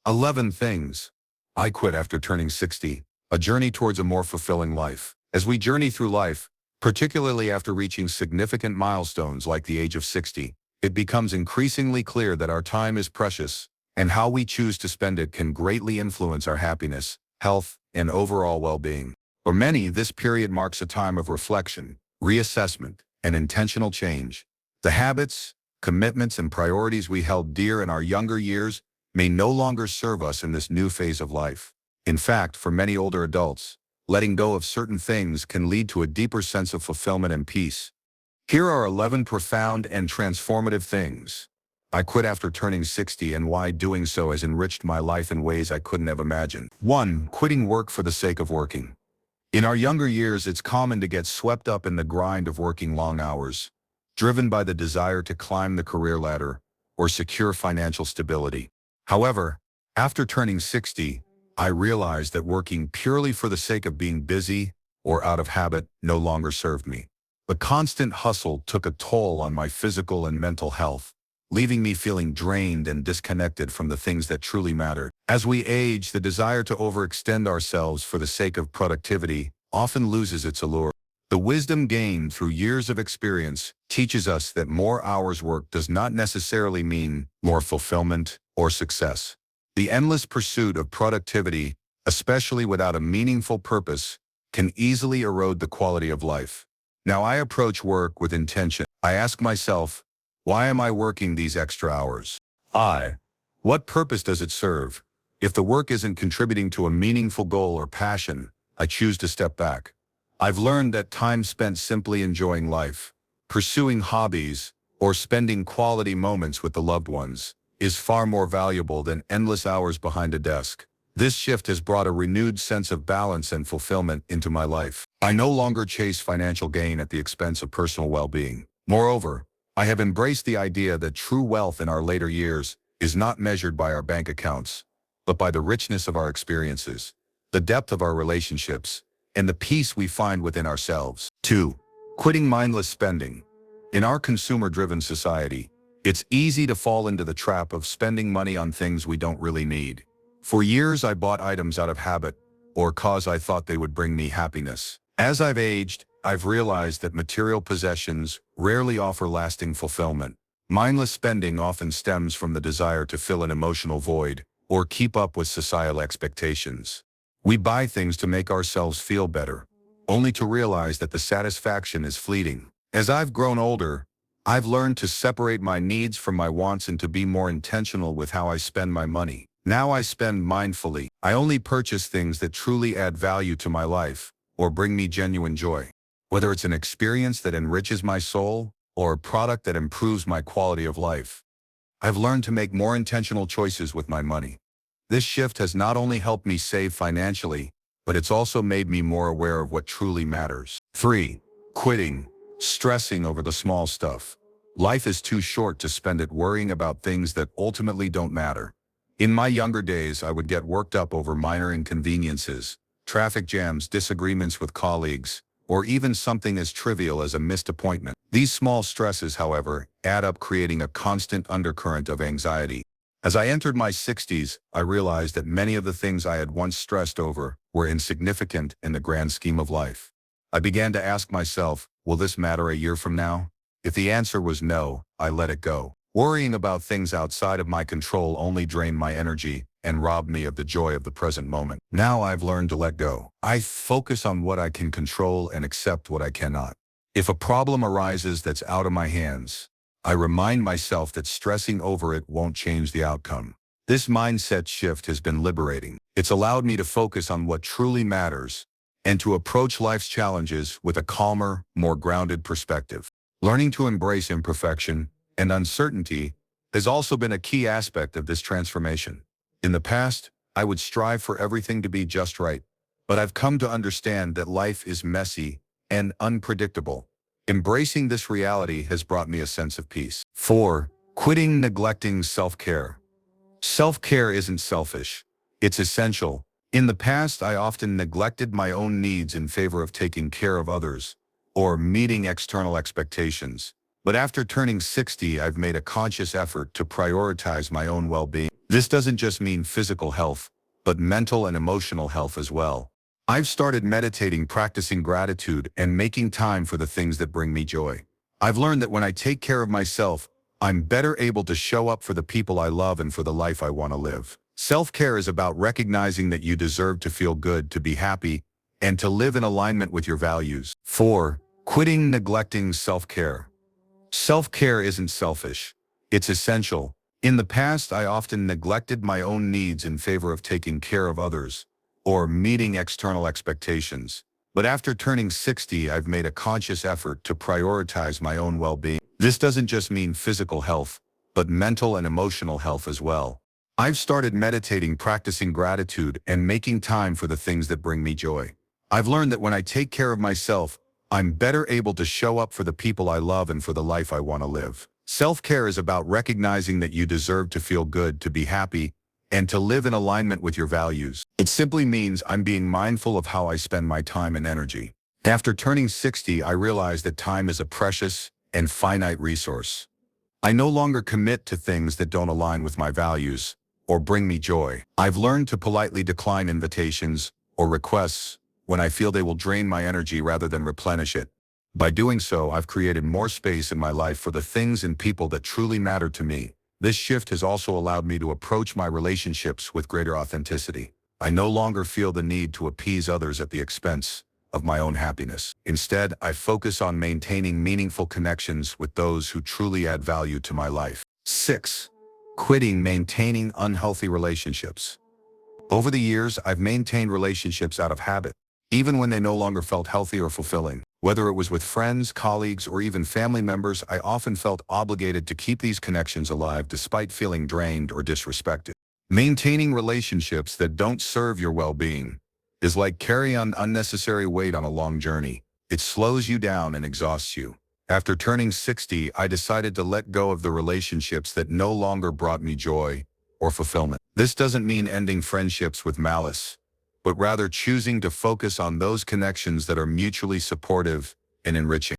11 things I quit after turning 60, a journey towards a more fulfilling life. As we journey through life, particularly after reaching significant milestones like the age of 60, it becomes increasingly clear that our time is precious, and how we choose to spend it can greatly influence our happiness, health, and overall well-being. For many, this period marks a time of reflection, reassessment, and intentional change. The habits, commitments, and priorities we held dear in our younger years may no longer serve us in this new phase of life. In fact, for many older adults, letting go of certain things can lead to a deeper sense of fulfillment and peace. Here are 11 profound and transformative things I quit after turning 60 and why doing so has enriched my life in ways I couldn't have imagined. 1. Quitting work for the sake of working. In our younger years, it's common to get swept up in the grind of working long hours, driven by the desire to climb the career ladder or secure financial stability. However, after turning 60, I realized that working purely for the sake of being busy or out of habit no longer served me. The constant hustle took a toll on my physical and mental health, leaving me feeling drained and disconnected from the things that truly mattered. As we age, the desire to overextend ourselves for the sake of productivity often loses its allure. The wisdom gained through years of experience teaches us that more hours worked does not necessarily mean more fulfillment or success. The endless pursuit of productivity, especially without a meaningful purpose, can easily erode the quality of life. Now I approach work with intention. I ask myself, why am I working these extra hours? What purpose does it serve? If the work isn't contributing to a meaningful goal or passion, I choose to step back. I've learned that time spent simply enjoying life, pursuing hobbies, or spending quality moments with the loved ones is far more valuable than endless hours behind a desk. This shift has brought a renewed sense of balance and fulfillment into my life. I no longer chase financial gain at the expense of personal well-being. Moreover, I have embraced the idea that true wealth in our later years is not measured by our bank accounts, but by the richness of our experiences, the depth of our relationships, and the peace we find within ourselves. 2. Quitting mindless spending. In our consumer-driven society, it's easy to fall into the trap of spending money on things we don't really need. For years, I bought items out of habit or cause I thought they would bring me happiness. As I've aged, I've realized that material possessions rarely offer lasting fulfillment. Mindless spending often stems from the desire to fill an emotional void or keep up with societal expectations. We buy things to make ourselves feel better, only to realize that the satisfaction is fleeting. As I've grown older, I've learned to separate my needs from my wants and to be more intentional with how I spend my money. Now I spend mindfully. I only purchase things that truly add value to my life or bring me genuine joy. Whether it's an experience that enriches my soul or a product that improves my quality of life, I've learned to make more intentional choices with my money. This shift has not only helped me save financially, but it's also made me more aware of what truly matters. 3. Quitting, stressing over the small stuff. Life is too short to spend it worrying about things that ultimately don't matter. In my younger days, I would get worked up over minor inconveniences, traffic jams, disagreements with colleagues, or even something as trivial as a missed appointment. These small stresses, however, add up, creating a constant undercurrent of anxiety. As I entered my 60s, I realized that many of the things I had once stressed over were insignificant in the grand scheme of life. I began to ask myself, will this matter a year from now? If the answer was no, I let it go. Worrying about things outside of my control only drained my energy and robbed me of the joy of the present moment. Now I've learned to let go. I focus on what I can control and accept what I cannot. If a problem arises that's out of my hands, I remind myself that stressing over it won't change the outcome. This mindset shift has been liberating. It's allowed me to focus on what truly matters and to approach life's challenges with a calmer, more grounded perspective. Learning to embrace imperfection and uncertainty has also been a key aspect of this transformation. In the past, I would strive for everything to be just right, but I've come to understand that life is messy and unpredictable. Embracing this reality has brought me a sense of peace. 4. Quitting neglecting self-care. Self-care isn't selfish. It's essential. In the past, I often neglected my own needs in favor of taking care of others or meeting external expectations. But after turning 60, I've made a conscious effort to prioritize my own well-being. This doesn't just mean physical health, but mental and emotional health as well. I've started meditating, practicing gratitude, and making time for the things that bring me joy. I've learned that when I take care of myself, I'm better able to show up for the people I love and for the life I want to live. Self-care is about recognizing that you deserve to feel good, to be happy, and to live in alignment with your values. 4. Quitting neglecting self-care. Self-care isn't selfish. It's essential. In the past, I often neglected my own needs in favor of taking care of others or meeting external expectations. But after turning 60, I've made a conscious effort to prioritize my own well-being. This doesn't just mean physical health, but mental and emotional health as well. I've started meditating, practicing gratitude, and making time for the things that bring me joy. I've learned that when I take care of myself, I'm better able to show up for the people I love and for the life I want to live. Self-care is about recognizing that you deserve to feel good, to be happy, and to live in alignment with your values. It simply means I'm being mindful of how I spend my time and energy. After turning 60, I realized that time is a precious and finite resource. I no longer commit to things that don't align with my values or bring me joy. I've learned to politely decline invitations or requests when I feel they will drain my energy rather than replenish it. By doing so, I've created more space in my life for the things and people that truly matter to me. This shift has also allowed me to approach my relationships with greater authenticity. I no longer feel the need to appease others at the expense of my own happiness. Instead, I focus on maintaining meaningful connections with those who truly add value to my life. 6. Quitting maintaining unhealthy relationships. Over the years, I've maintained relationships out of habit, even when they no longer felt healthy or fulfilling. Whether it was with friends, colleagues, or even family members, I often felt obligated to keep these connections alive despite feeling drained or disrespected. Maintaining relationships that don't serve your well-being is like carrying an unnecessary weight on a long journey. It slows you down and exhausts you. After turning 60, I decided to let go of the relationships that no longer brought me joy or fulfillment. This doesn't mean ending friendships with malice, but rather choosing to focus on those connections that are mutually supportive and enriching.